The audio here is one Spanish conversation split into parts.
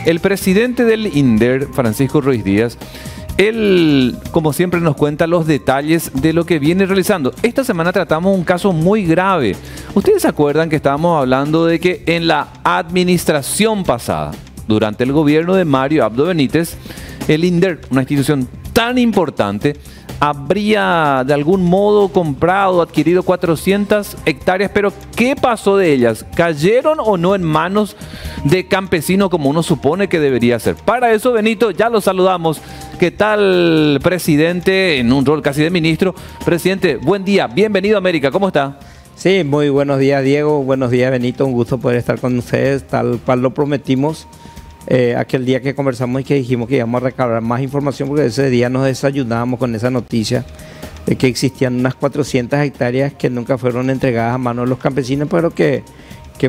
El presidente del INDER, Francisco Ruiz Díaz, él, como siempre, nos cuenta los detalles de lo que viene realizando. Esta semana tratamos un caso muy grave. ¿Ustedes se acuerdan que estábamos hablando de que en la administración pasada, durante el gobierno de Mario Abdo Benítez, el INDER, una institución tan importante, habría de algún modo comprado, adquirido 400 hectáreas, pero ¿qué pasó de ellas? ¿Cayeron o no en manos de campesinos como uno supone que debería ser? Para eso, Benito, ya lo saludamos. ¿Qué tal, presidente, en un rol casi de ministro? Presidente, buen día, bienvenido a América, ¿cómo está? Sí, muy buenos días, Diego, buenos días, Benito, un gusto poder estar con ustedes, tal cual lo prometimos aquel día que conversamos y que dijimos que íbamos a recabar más información, porque ese día nos desayunábamos con esa noticia de que existían unas 400 hectáreas que nunca fueron entregadas a manos de los campesinos, pero que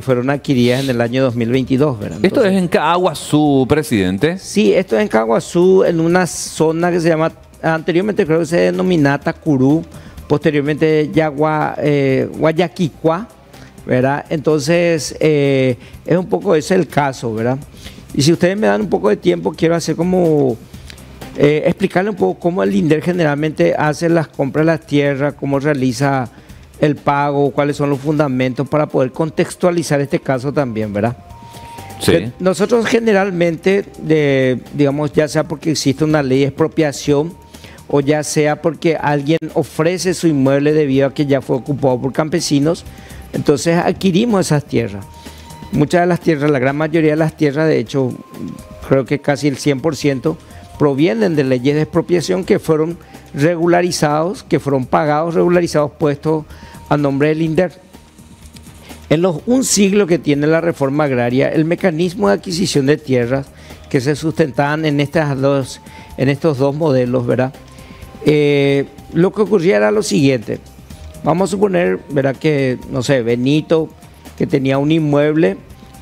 fueron adquiridas en el año 2022, ¿verdad? Entonces, ¿esto es en Caaguazú, presidente? Sí, esto es en Caaguazú, en una zona que se llama, anteriormente creo que se denominaba Tacurú, posteriormente Guayaquicua, ¿verdad? Entonces, es un poco ese el caso, ¿verdad? Y si ustedes me dan un poco de tiempo, quiero hacer como explicarle un poco cómo el INDER generalmente hace las compras de las tierras, cómo realiza el pago, cuáles son los fundamentos para poder contextualizar este caso también, ¿verdad? Sí. Nosotros generalmente, digamos, ya sea porque existe una ley de expropiación o ya sea porque alguien ofrece su inmueble debido a que ya fue ocupado por campesinos, entonces adquirimos esas tierras. Muchas de las tierras, la gran mayoría de las tierras, de hecho, creo que casi el 100%, provienen de leyes de expropiación que fueron regularizados, que fueron pagados, regularizados, puestos a nombre del INDER. En un siglo que tiene la reforma agraria, el mecanismo de adquisición de tierras que se sustentaban en estos dos modelos, ¿verdad? Lo que ocurría era lo siguiente. Vamos a suponer, ¿verdad?, que, no sé, Benito, que tenía un inmueble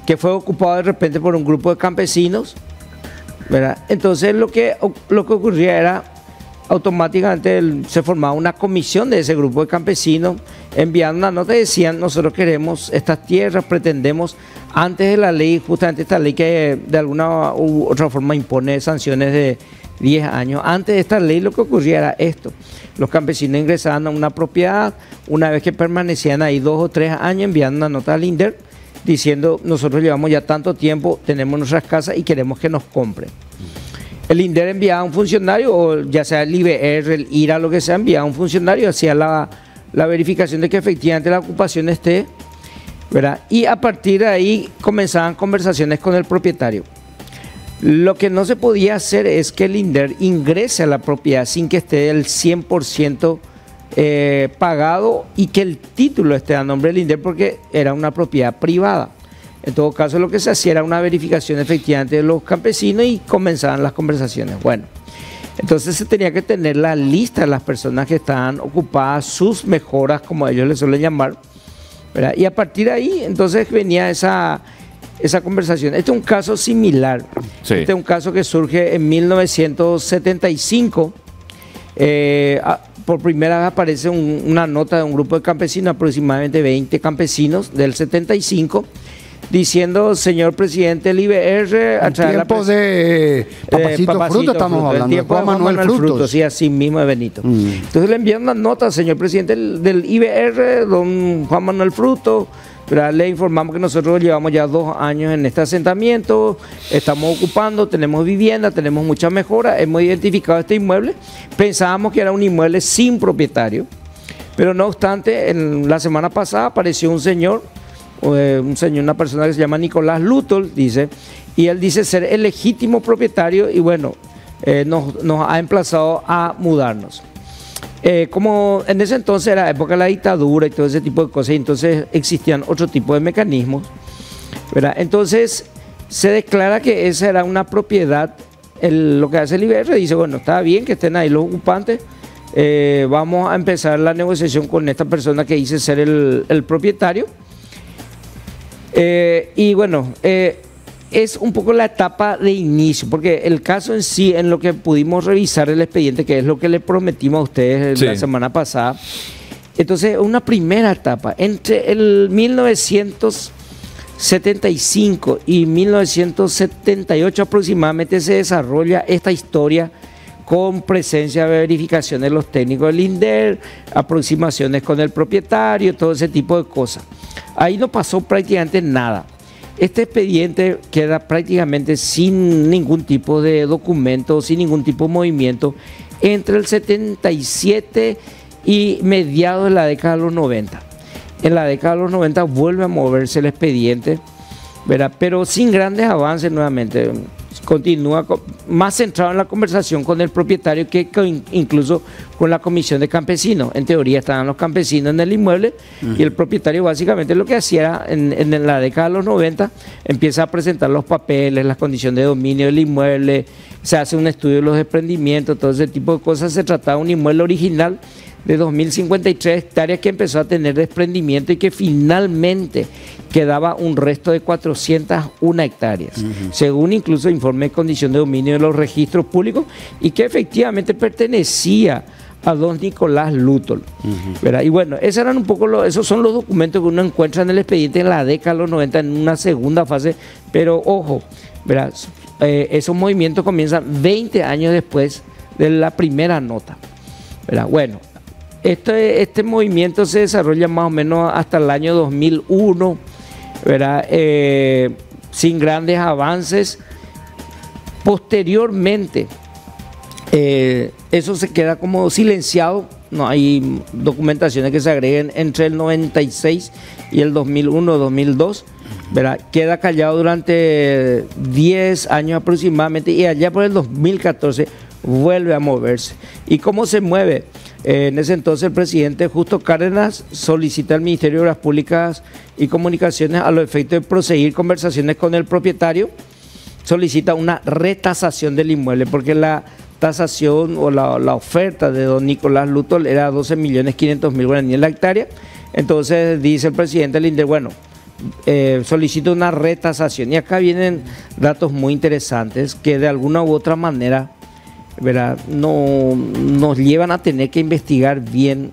que fue ocupado de repente por un grupo de campesinos, ¿verdad? Entonces lo que ocurría era, automáticamente se formaba una comisión de ese grupo de campesinos, enviando una nota y decían: nosotros queremos estas tierras, pretendemos, antes de la ley, justamente esta ley que de alguna u otra forma impone sanciones de 10 años, antes de esta ley lo que ocurría era esto: los campesinos ingresaban a una propiedad, una vez que permanecían ahí 2 o 3 años, enviando una nota al INDER diciendo: nosotros llevamos ya tanto tiempo, tenemos nuestras casas y queremos que nos compren. El INDER enviaba a un funcionario, o ya sea el IBR, el IRA, lo que sea, enviaba a un funcionario, hacía la verificación de que efectivamente la ocupación esté, ¿verdad? Y a partir de ahí comenzaban conversaciones con el propietario. Lo que no se podía hacer es que el INDER ingrese a la propiedad sin que esté el 100% pagado y que el título esté a nombre del INDER, porque era una propiedad privada. En todo caso, lo que se hacía era una verificación efectivamente de los campesinos y comenzaban las conversaciones. Bueno, entonces se tenía que tener la lista de las personas que estaban ocupadas, sus mejoras, como ellos les suelen llamar, ¿verdad? Y a partir de ahí, entonces venía esa conversación. Este es un caso similar. Sí. Este es un caso que surge en 1975. Por primera vez aparece una nota de un grupo de campesinos, aproximadamente 20 campesinos del 75, diciendo: señor presidente del IBR, a través tiempos de Papacito Fruto estamos hablando, el tiempo de Juan Manuel Frutos, sí, así mismo de Benito. Entonces le envían una nota al señor presidente del IBR, don Juan Manuel Frutos. Le informamos que nosotros llevamos ya 2 años en este asentamiento, estamos ocupando, tenemos vivienda, tenemos muchas mejoras, hemos identificado este inmueble, pensábamos que era un inmueble sin propietario, pero no obstante, la semana pasada apareció una persona que se llama Nicolás Lutol, dice, y él dice ser el legítimo propietario y bueno, nos ha emplazado a mudarnos. Como en ese entonces era época de la dictadura y todo ese tipo de cosas, entonces existían otro tipo de mecanismos, ¿verdad? Entonces se declara que esa era una propiedad. Lo que hace el IBR dice: bueno, está bien que estén ahí los ocupantes, vamos a empezar la negociación con esta persona que dice ser el propietario. Y bueno, es un poco la etapa de inicio, porque el caso en sí, en lo que pudimos revisar el expediente, que es lo que le prometimos a ustedes la semana pasada, entonces una primera etapa, entre el 1900 1975 y 1978 aproximadamente se desarrolla esta historia con presencia de verificaciones de los técnicos del INDER, aproximaciones con el propietario, todo ese tipo de cosas. Ahí no pasó prácticamente nada. Este expediente queda prácticamente sin ningún tipo de documento, sin ningún tipo de movimiento entre el 77 y mediados de la década de los 90. En la década de los 90 vuelve a moverse el expediente, ¿verdad? Pero sin grandes avances nuevamente. Continúa más centrado en la conversación con el propietario que incluso con la comisión de campesinos. En teoría estaban los campesinos en el inmueble y el propietario básicamente lo que hacía en la década de los 90, empieza a presentar los papeles, las condiciones de dominio del inmueble, se hace un estudio de los desprendimientos, todo ese tipo de cosas. Se trataba de un inmueble original de 2.053 hectáreas que empezó a tener desprendimiento y que finalmente quedaba un resto de 401 hectáreas, según incluso informe de condición de dominio de los registros públicos, y que efectivamente pertenecía a don Nicolás Lutol. Y bueno, esos son los documentos que uno encuentra en el expediente en la década de los 90 en una segunda fase, pero ojo, esos movimientos comienzan 20 años después de la primera nota. Bueno, este movimiento se desarrolla más o menos hasta el año 2001, sin grandes avances. Posteriormente, eso se queda como silenciado, no hay documentaciones que se agreguen entre el 96 y el 2001-2002, queda callado durante 10 años aproximadamente, y allá por el 2014 vuelve a moverse. ¿Y cómo se mueve? En ese entonces el presidente Justo Cárdenas solicita al Ministerio de Obras Públicas y Comunicaciones, a los efectos de proseguir conversaciones con el propietario, solicita una retasación del inmueble, porque la tasación o la oferta de don Nicolás Lutol era 12.500.000 guaraníes la hectárea. Entonces dice el presidente del INDER, bueno, solicito una retasación. Y acá vienen datos muy interesantes que de alguna u otra manera no nos llevan a tener que investigar bien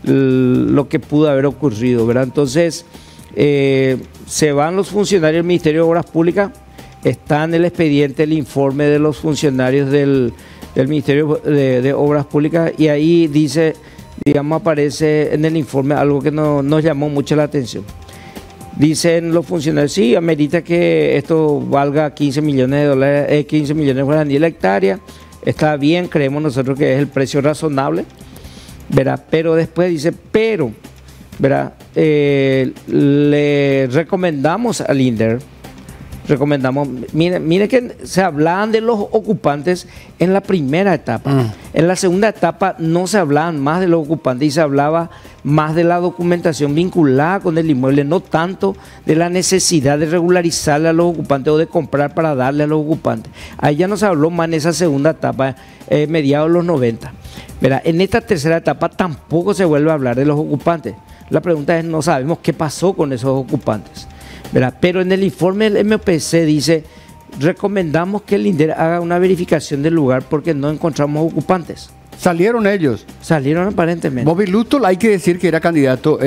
lo que pudo haber ocurrido, Entonces se van los funcionarios del Ministerio de Obras Públicas, está en el expediente el informe de los funcionarios del Ministerio de Obras Públicas, y ahí dice, aparece en el informe algo que nos llamó mucho la atención. Dicen los funcionarios, sí, amerita que esto valga 15 millones de dólares, 15 millones de guaraníes la hectárea. Está bien, creemos nosotros que es el precio razonable, pero después dice, le recomendamos al INDER, mire que se hablaban de los ocupantes en la primera etapa. En la segunda etapa no se hablaban más de los ocupantes y se hablaba más de la documentación vinculada con el inmueble, no tanto de la necesidad de regularizarle a los ocupantes o de comprar para darle a los ocupantes. Ahí ya no se habló más en esa segunda etapa, mediados de los 90. En esta tercera etapa tampoco se vuelve a hablar de los ocupantes. La pregunta es, no sabemos qué pasó con esos ocupantes. Pero en el informe del MPC dice, recomendamos que el INDER haga una verificación del lugar porque no encontramos ocupantes. ¿Salieron ellos? Salieron aparentemente. Bobby Lutol, hay que decir que era candidato,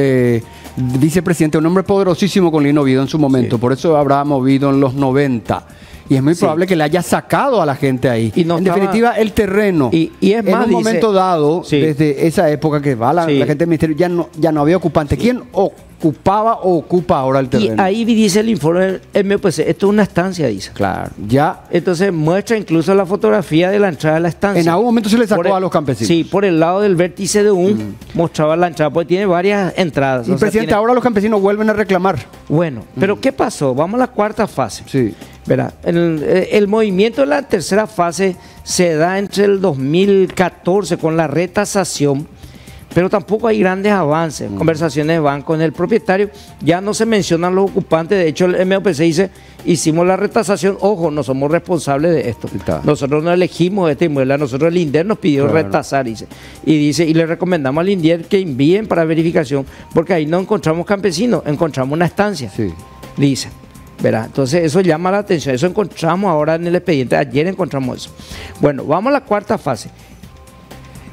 vicepresidente, un hombre poderosísimo con Lino Oviedo en su momento, por eso habrá movido en los 90. Y es muy probable que le haya sacado a la gente ahí. Y en definitiva, el terreno, y es más, en un momento dado, desde esa época que va la gente del ministerio, ya no había ocupante. ¿Quién ocupaba o ocupa ahora el terreno? Y ahí dice el informe del MPC, esto es una estancia, dice. Claro. Ya. Entonces muestra incluso la fotografía de la entrada de la estancia. En algún momento se le sacó a los campesinos. Sí, por el lado del vértice de mostraba la entrada, porque tiene varias entradas. Y presidente, ahora los campesinos vuelven a reclamar. Bueno, pero ¿qué pasó? Vamos a la cuarta fase. Sí. El movimiento de la tercera fase se da entre el 2014 con la retasación, pero tampoco hay grandes avances. Conversaciones van con el propietario, ya no se mencionan los ocupantes. De hecho, el MOPC dice, hicimos la retasación, ojo, no somos responsables de esto. Nosotros no elegimos este inmueble, a nosotros el INDER nos pidió retasar, dice. Y le recomendamos al INDER que envíen para verificación, porque ahí no encontramos campesinos, encontramos una estancia, dice. Entonces eso llama la atención, eso encontramos ahora en el expediente, ayer encontramos eso. Bueno, vamos a la cuarta fase.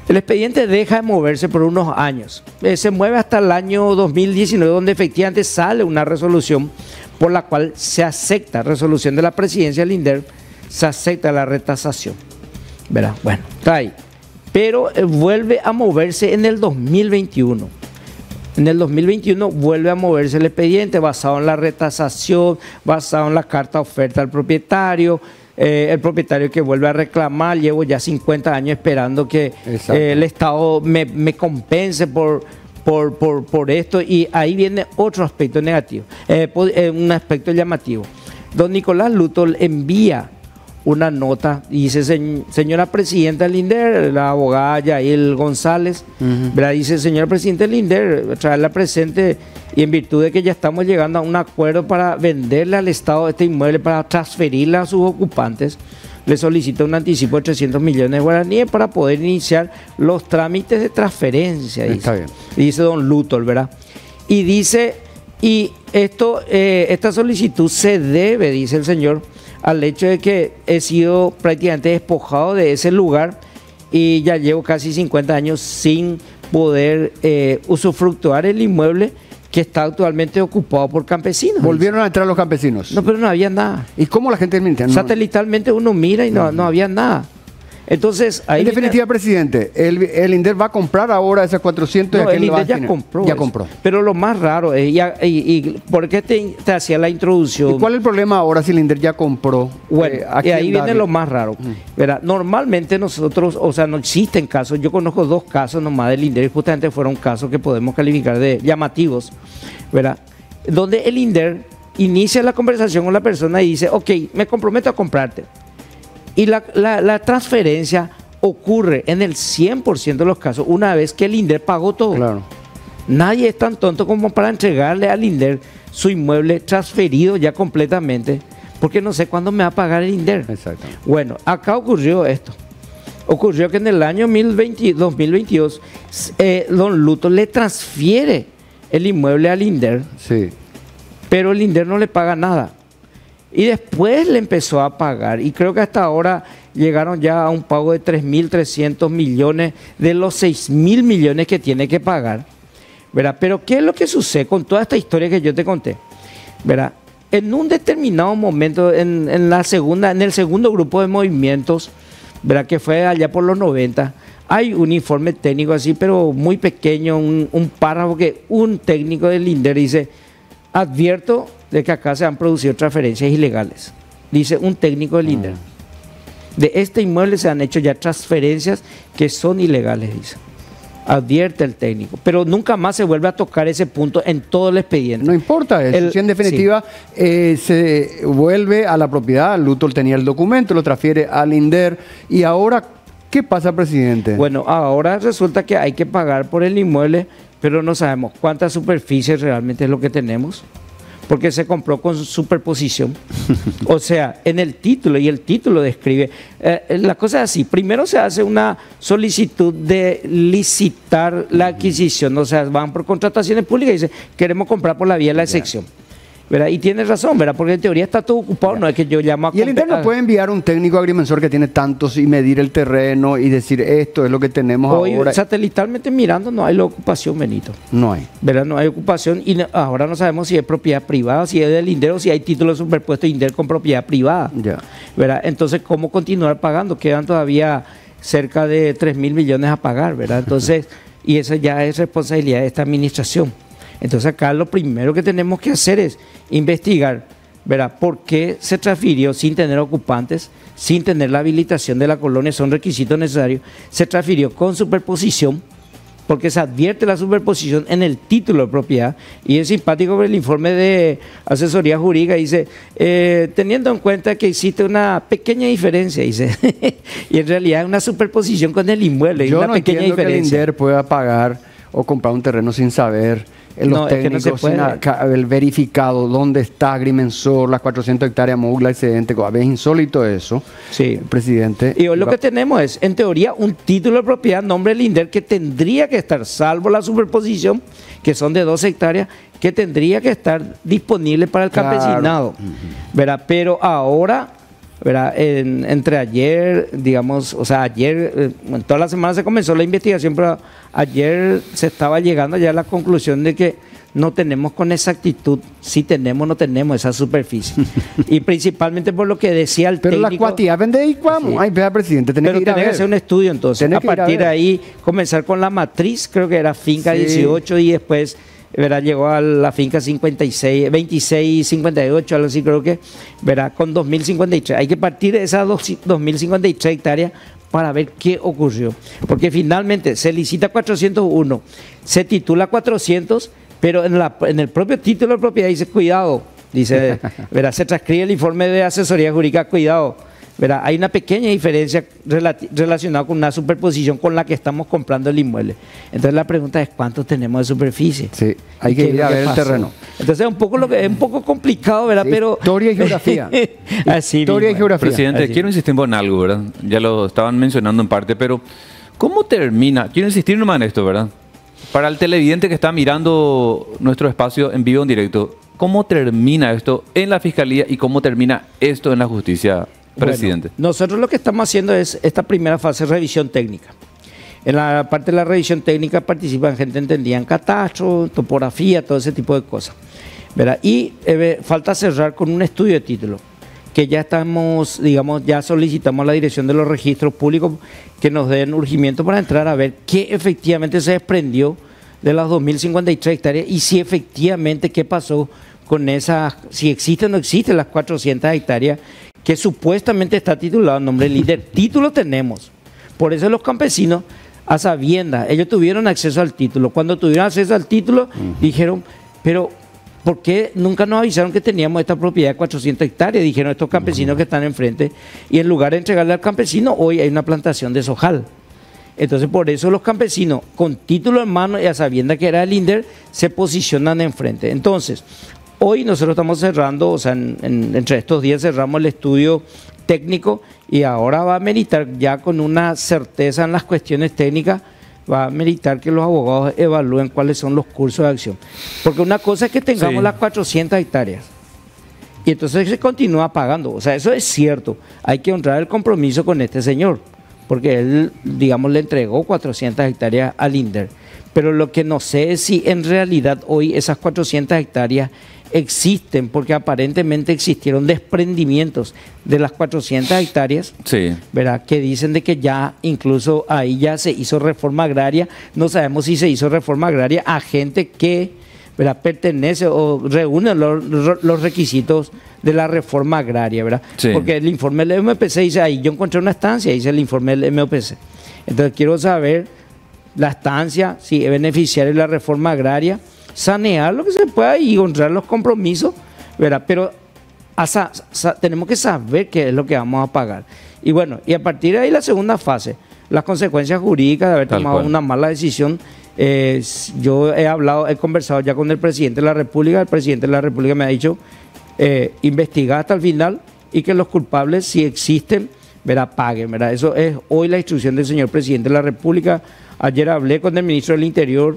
El expediente deja de moverse por unos años, se mueve hasta el año 2019, donde efectivamente sale una resolución por la cual se acepta, resolución de la presidencia del INDER, se acepta la retasación. ¿Verdad? Bueno, está ahí. Pero vuelve a moverse en el 2021. En el 2021 vuelve a moverse el expediente basado en la retasación, basado en la carta oferta al propietario. El propietario que vuelve a reclamar, llevo ya 50 años esperando que el Estado me compense por esto, y ahí viene otro aspecto negativo, un aspecto llamativo. Don Nicolás Luto envía una nota y dice: señora presidenta del INDER, la abogada Yael González, dice: señora presidenta del INDER, traerla presente, y en virtud de que ya estamos llegando a un acuerdo para venderle al Estado este inmueble, para transferirle a sus ocupantes, le solicita un anticipo de 300 millones de guaraníes para poder iniciar los trámites de transferencia. Está bien. Dice don Luto, ¿verdad? Y dice, y esta solicitud se debe, dice el señor, al hecho de que he sido prácticamente despojado de ese lugar y ya llevo casi 50 años sin poder usufructuar el inmueble que está actualmente ocupado por campesinos. ¿Volvieron a entrar los campesinos? No, pero no había nada. ¿Y cómo la gente mintió? Satelitalmente uno mira y no había nada. Entonces, ahí en definitiva, presidente, el INDER va a comprar ahora esas 400. No, el INDER ya compró. Ya compró. Pero lo más raro es, y ¿por qué te hacía la introducción? ¿Y cuál es el problema ahora si el INDER ya compró? Bueno, y ahí viene lo más raro. ¿Verdad? Normalmente nosotros, o sea, no existen casos. Yo conozco 2 casos nomás del INDER, y justamente fueron casos que podemos calificar de llamativos, ¿verdad? Donde el INDER inicia la conversación con la persona y dice: ok, me comprometo a comprarte. Y la transferencia ocurre en el 100% de los casos una vez que el INDER pagó todo. Claro. Nadie es tan tonto como para entregarle al INDER su inmueble transferido ya completamente, porque no sé cuándo me va a pagar el INDER. Exacto. Bueno, acá ocurrió esto. Ocurrió que en el año 2022 don Luto le transfiere el inmueble al INDER, sí, pero el INDER no le paga nada. Y después le empezó a pagar, y creo que hasta ahora llegaron ya a un pago de 3.300 millones de los 6.000 millones que tiene que pagar, ¿verdad? Pero ¿qué es lo que sucede con toda esta historia que yo te conté? ¿Verdad? En un determinado momento, en el segundo grupo de movimientos, ¿verdad?, que fue allá por los 90, hay un informe técnico así, pero muy pequeño, un párrafo que un técnico del INDER dice: advierto de que acá se han producido transferencias ilegales. Dice un técnico del INDER. De este inmueble se han hecho ya transferencias que son ilegales, dice. Advierte el técnico. Pero nunca más se vuelve a tocar ese punto en todo el expediente. No importa eso. Si en definitiva se vuelve a la propiedad, Luto tenía el documento, lo transfiere al INDER. Y ahora, ¿qué pasa, presidente? Bueno, ahora resulta que hay que pagar por el inmueble, pero no sabemos cuánta superficie realmente es lo que tenemos, porque se compró con superposición. O sea, en el título, y el título describe, la cosa es así: primero se hace una solicitud de licitar la adquisición, o sea, van por contrataciones públicas y dicen: queremos comprar por la vía de la excepción. ¿Verdad? Y tienes razón, ¿verdad? Porque en teoría está todo ocupado, no es que yo llamo a... Y el INDER no puede enviar un técnico agrimensor que tiene tantos y medir el terreno y decir: esto es lo que tenemos hoy, ahora. Satelitalmente mirando no hay la ocupación, Benito. No hay. ¿Verdad? No hay ocupación, y ahora no sabemos si es propiedad privada, si es del INDER o si hay títulos superpuestos INDER con propiedad privada. Ya. ¿Verdad? Entonces, ¿cómo continuar pagando? Quedan todavía cerca de 3.000 millones a pagar, ¿verdad? Entonces, y eso ya es responsabilidad de esta administración. Entonces acá lo primero que tenemos que hacer es investigar, ¿verdad?, por qué se transfirió sin tener ocupantes, sin tener la habilitación de la colonia, son requisitos necesarios, se transfirió con superposición, porque se advierte la superposición en el título de propiedad. Y es simpático ver el informe de asesoría jurídica, dice: teniendo en cuenta que existe una pequeña diferencia, dice, y en realidad es una superposición con el inmueble. Yo una no pequeña entiendo diferencia. que el INDER pueda pagar o comprar un terreno sin saber, los técnicos, es que no sin el verificado dónde está agrimensor, las 400 hectáreas mogla excedente. Es insólito eso, sí, presidente. Y hoy lo que tenemos es, en teoría, un título de propiedad, nombre del INDER, que tendría que estar, salvo la superposición, que son de 2 hectáreas, que tendría que estar disponible para el campesinado. ¿Verdad? Pero ahora, ¿verdad?, entre ayer, digamos, o sea, ayer, en toda la semana se comenzó la investigación, pero ayer se estaba llegando ya a la conclusión de que no tenemos con exactitud si tenemos o no tenemos esa superficie. Y principalmente por lo que decía el técnico. Pero la cuantía vende y cuándo. Ay, vea, presidente, tenés que hacer un estudio entonces. A partir de ahí, comenzar con la matriz, creo que era finca 18 y después, verá, llegó a la finca 56, 26, 58, algo así creo que, verá, con 2053. Hay que partir de esas 2053 hectáreas para ver qué ocurrió. Porque finalmente se licita 401, se titula 400, pero en el propio título de propiedad dice cuidado, dice, verá, se transcribe el informe de asesoría jurídica, cuidado. Verá, hay una pequeña diferencia relacionada con una superposición con la que estamos comprando el inmueble. Entonces la pregunta es ¿cuánto tenemos de superficie? Sí, hay que ir a ver el terreno. Entonces es un poco complicado, ¿verdad? Sí, pero historia y geografía. Así historia mismo. Y geografía. Presidente, Así. Quiero insistir en algo, ¿verdad? Ya lo estaban mencionando en parte, pero ¿cómo termina? Quiero insistir nomás en esto, ¿verdad? Para el televidente que está mirando nuestro espacio en vivo, en directo, ¿cómo termina esto en la Fiscalía y cómo termina esto en la justicia? Presidente. Bueno, nosotros lo que estamos haciendo es esta primera fase de revisión técnica. En la parte de la revisión técnica participan gente entendida en catastro, topografía, todo ese tipo de cosas, ¿verdad? Y falta cerrar con un estudio de título, que ya estamos, digamos, ya solicitamos a la Dirección de los Registros Públicos que nos den urgimiento para entrar a ver qué efectivamente se desprendió de las 2053 hectáreas y si efectivamente qué pasó con esas, si existen o no existen las 400 hectáreas que supuestamente está titulado en nombre del líder. Título tenemos. Por eso los campesinos, a sabiendas, ellos tuvieron acceso al título. Cuando tuvieron acceso al título, dijeron, pero ¿por qué nunca nos avisaron que teníamos esta propiedad de 400 hectáreas? Dijeron estos campesinos que están enfrente. Y en lugar de entregarle al campesino, hoy hay una plantación de sojal. Entonces, por eso los campesinos, con título en mano y a sabiendas que era el INDER, se posicionan enfrente. Entonces, hoy nosotros estamos cerrando, o sea, entre estos días cerramos el estudio técnico y ahora va a meritar ya con una certeza en las cuestiones técnicas, va a meritar que los abogados evalúen cuáles son los cursos de acción. Porque una cosa es que tengamos las 400 hectáreas y entonces se continúa pagando. O sea, eso es cierto. Hay que honrar el compromiso con este señor, porque él, digamos, le entregó 400 hectáreas al INDER. Pero lo que no sé es si en realidad hoy esas 400 hectáreas existen, porque aparentemente existieron desprendimientos de las 400 hectáreas, sí, ¿verdad? Que dicen de que ya incluso ahí ya se hizo reforma agraria. No sabemos si se hizo reforma agraria a gente que, ¿verdad?, pertenece o reúne los requisitos de la reforma agraria, ¿verdad? Sí. Porque el informe del MPC dice ahí, yo encontré una estancia, dice el informe del MPC. Entonces quiero saber la estancia, si es beneficiaria de la reforma agraria, sanear lo que se pueda y honrar los compromisos, ¿verdad? Pero tenemos que saber qué es lo que vamos a pagar. Y bueno, y a partir de ahí la segunda fase, las consecuencias jurídicas de haber tomado una mala decisión. Yo he conversado ya con el presidente de la República. El presidente de la República me ha dicho investigar hasta el final y que los culpables, si existen, ¿verdad?, paguen, ¿verdad? Eso es hoy la instrucción del señor presidente de la República. Ayer hablé con el ministro del Interior,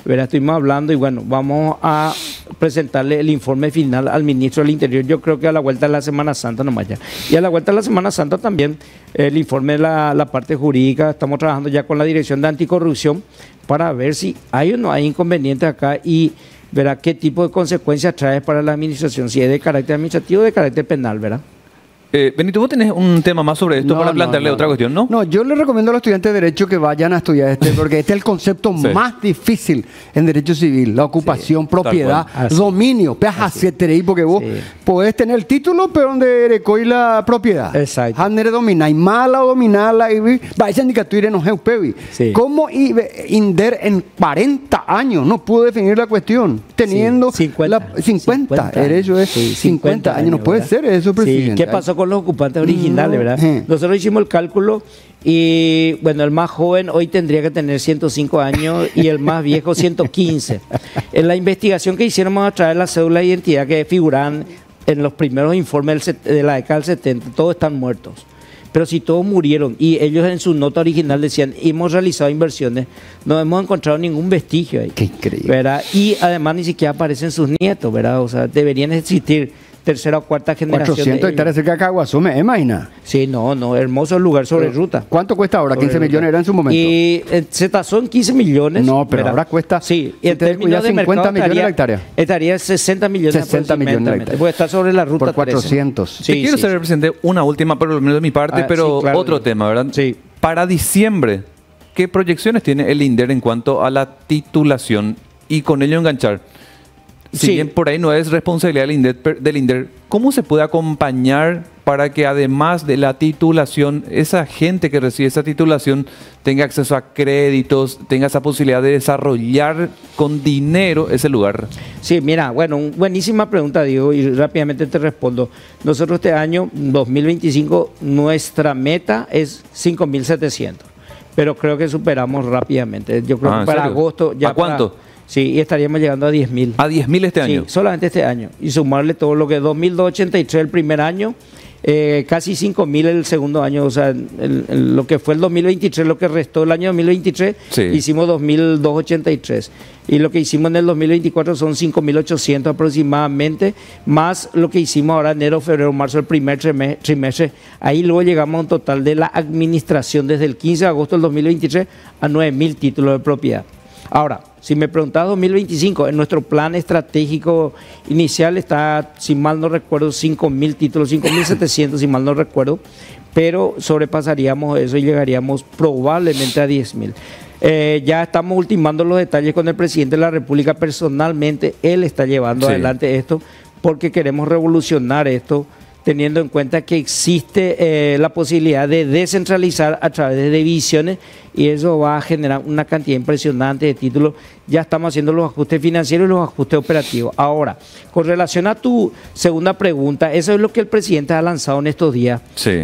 ¿verdad? Estuvimos hablando y bueno, vamos a presentarle el informe final al ministro del Interior. Yo creo que a la vuelta de la Semana Santa nomás ya. Y a la vuelta de la Semana Santa también el informe de la parte jurídica. Estamos trabajando ya con la Dirección de Anticorrupción para ver si hay o no hay inconvenientes acá y verá qué tipo de consecuencias trae para la administración, si es de carácter administrativo o de carácter penal, ¿verdad? Benito, vos tenés un tema más sobre esto para plantearle otra cuestión, ¿no? No, yo le recomiendo a los estudiantes de Derecho que vayan a estudiar porque este es el concepto más difícil en Derecho Civil. La ocupación, propiedad, dominio. Porque vos podés tener el título, pero donde recoge la propiedad. Exacto. Hanere domina, y mala o dominarla, y va a indicatura no es ¿Cómo INDER en 40 años no pudo definir la cuestión? Teniendo 50. Derecho es 50 años. No puede ser eso, presidente. ¿Qué pasó con los ocupantes originales, verdad? Nosotros hicimos el cálculo y, bueno, el más joven hoy tendría que tener 105 años y el más viejo 115. En la investigación que hicieron a través de la cédula de identidad que figuraban en los primeros informes de la década del 70, todos están muertos. Pero si todos murieron y ellos en su nota original decían, hemos realizado inversiones, no hemos encontrado ningún vestigio ahí. Qué increíble. ¿Verdad? Y además ni siquiera aparecen sus nietos, ¿verdad? O sea, deberían existir tercera o cuarta generación. 400 hectáreas cerca de Caguazú, ¿me imagina? Sí, no, hermoso lugar sobre ruta. ¿Cuánto cuesta ahora? Sobre 15 millones era en su momento. Y se tasó en 15 millones. No, pero ahora cuesta. Sí, y en términos de 50 millones la hectárea. Estaría 60 millones 60 millones la hectárea. Puede estar sobre la ruta por 400. Sí, Te quiero saber, presidente, una última, por lo menos de mi parte, pero sí, claro. otro tema, ¿verdad? Sí. Para diciembre, ¿qué proyecciones tiene el INDER en cuanto a la titulación y con ello enganchar? Si bien por ahí no es responsabilidad del INDER, ¿cómo se puede acompañar para que además de la titulación, esa gente que recibe esa titulación tenga acceso a créditos, tenga esa posibilidad de desarrollar con dinero ese lugar? Sí, mira, bueno, buenísima pregunta, Diego, y rápidamente te respondo. Nosotros este año, 2025, nuestra meta es 5.700, pero creo que superamos rápidamente. Yo creo que para agosto ya... ¿A cuánto? Sí, y estaríamos llegando a 10.000. ¿A 10.000 este año? Sí, solamente este año. Y sumarle todo lo que 2.283 el primer año, casi 5.000 el segundo año. O sea, lo que fue el 2023, lo que restó el año 2023, sí, hicimos 2.283. Y lo que hicimos en el 2024 son 5.800 aproximadamente, más lo que hicimos ahora enero, febrero, marzo, el primer trimestre. Ahí luego llegamos a un total de la administración desde el 15 de agosto del 2023 a 9.000 títulos de propiedad. Ahora, si me preguntas 2025, en nuestro plan estratégico inicial está, si mal no recuerdo, 5.000 títulos, 5.700 si mal no recuerdo, pero sobrepasaríamos eso y llegaríamos probablemente a 10.000. Ya estamos ultimando los detalles con el presidente de la República. Personalmente, él está llevando adelante esto porque queremos revolucionar esto, teniendo en cuenta que existe la posibilidad de descentralizar a través de divisiones y eso va a generar una cantidad impresionante de títulos. Ya estamos haciendo los ajustes financieros y los ajustes operativos. Ahora, con relación a tu segunda pregunta, eso es lo que el presidente ha lanzado en estos días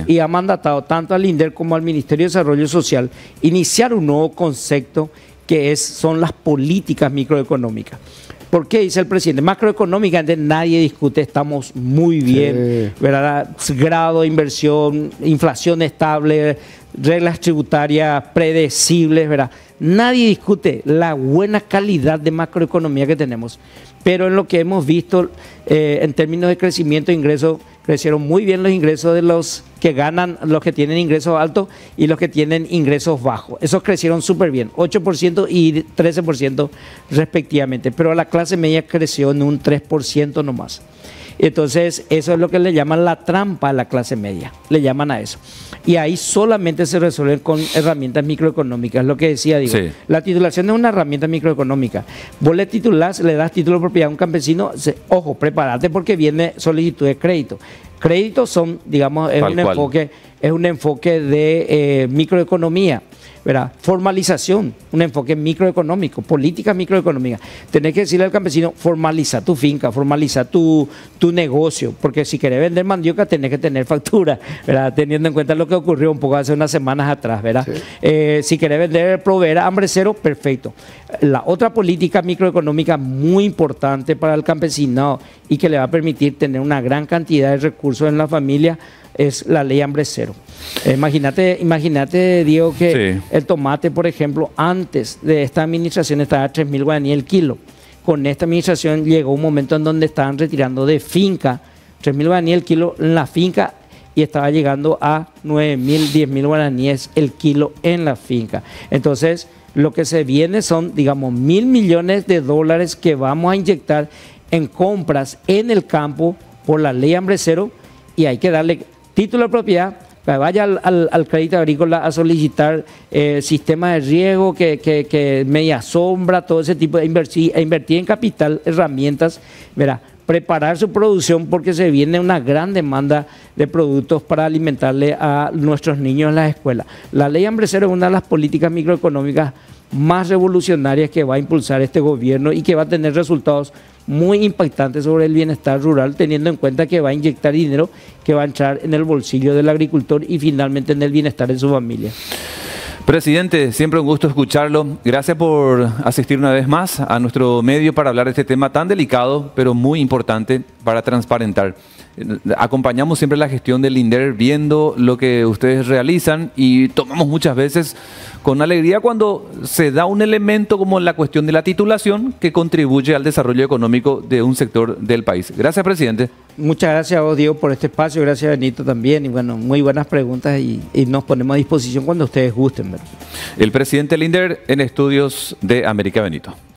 y ha mandatado tanto al INDER como al Ministerio de Desarrollo Social iniciar un nuevo concepto que son las políticas microeconómicas. ¿Por qué dice el presidente? Macroeconómicamente nadie discute, estamos muy bien, ¿verdad? Grado de inversión, inflación estable, reglas tributarias predecibles, ¿verdad? Nadie discute la buena calidad de macroeconomía que tenemos, pero en lo que hemos visto en términos de crecimiento de ingresos, crecieron muy bien los ingresos de los que ganan, los que tienen ingresos altos y los que tienen ingresos bajos. Esos crecieron súper bien, 8% y 13% respectivamente, pero la clase media creció en un 3% nomás. Entonces, eso es lo que le llaman la trampa a la clase media, le llaman a eso. Y ahí solamente se resuelven con herramientas microeconómicas, lo que decía, digo. Sí. La titulación es una herramienta microeconómica. Vos le titulás, le das título de propiedad a un campesino, ojo, prepárate porque viene solicitud de crédito. Créditos son, digamos, es un enfoque de microeconomía, ¿verdad? Formalización, un enfoque microeconómico, política microeconómica. Tenés que decirle al campesino, formaliza tu finca, formaliza tu negocio, porque si querés vender mandioca tenés que tener factura, ¿verdad? Teniendo en cuenta lo que ocurrió un poco hace unas semanas atrás, ¿verdad? Sí. Si querés vender, proveer a hambre cero, perfecto. La otra política microeconómica muy importante para el campesinado y que le va a permitir tener una gran cantidad de recursos en la familia es la ley hambre cero. Imagínate, Diego, que el tomate, por ejemplo, antes de esta administración estaba a 3.000 guaraníes el kilo. Con esta administración llegó un momento en donde estaban retirando de finca 3.000 guaraníes el kilo en la finca y estaba llegando a 9.000, 10.000 guaraníes el kilo en la finca. Entonces, lo que se viene son, digamos, 1.000 millones de dólares que vamos a inyectar en compras en el campo por la ley hambre cero y hay que darle título de propiedad, que vaya al crédito agrícola a solicitar sistemas de riego, que media sombra, todo ese tipo de invertir en capital, herramientas, verá, preparar su producción porque se viene una gran demanda de productos para alimentarle a nuestros niños en las escuelas. La ley hambre cero es una de las políticas microeconómicas más revolucionarias que va a impulsar este gobierno y que va a tener resultados muy impactantes sobre el bienestar rural, teniendo en cuenta que va a inyectar dinero que va a entrar en el bolsillo del agricultor y finalmente en el bienestar de su familia. Presidente, siempre un gusto escucharlo. Gracias por asistir una vez más a nuestro medio para hablar de este tema tan delicado, pero muy importante para transparentar. acompañamos siempre la gestión del INDER viendo lo que ustedes realizan y tomamos muchas veces con alegría cuando se da un elemento como la cuestión de la titulación que contribuye al desarrollo económico de un sector del país. Gracias, presidente. Muchas gracias a vos, Diego, por este espacio. Gracias, Benito, también. Y bueno, muy buenas preguntas y nos ponemos a disposición cuando ustedes gusten, ¿verdad? El presidente del INDER en Estudios de América, Benito.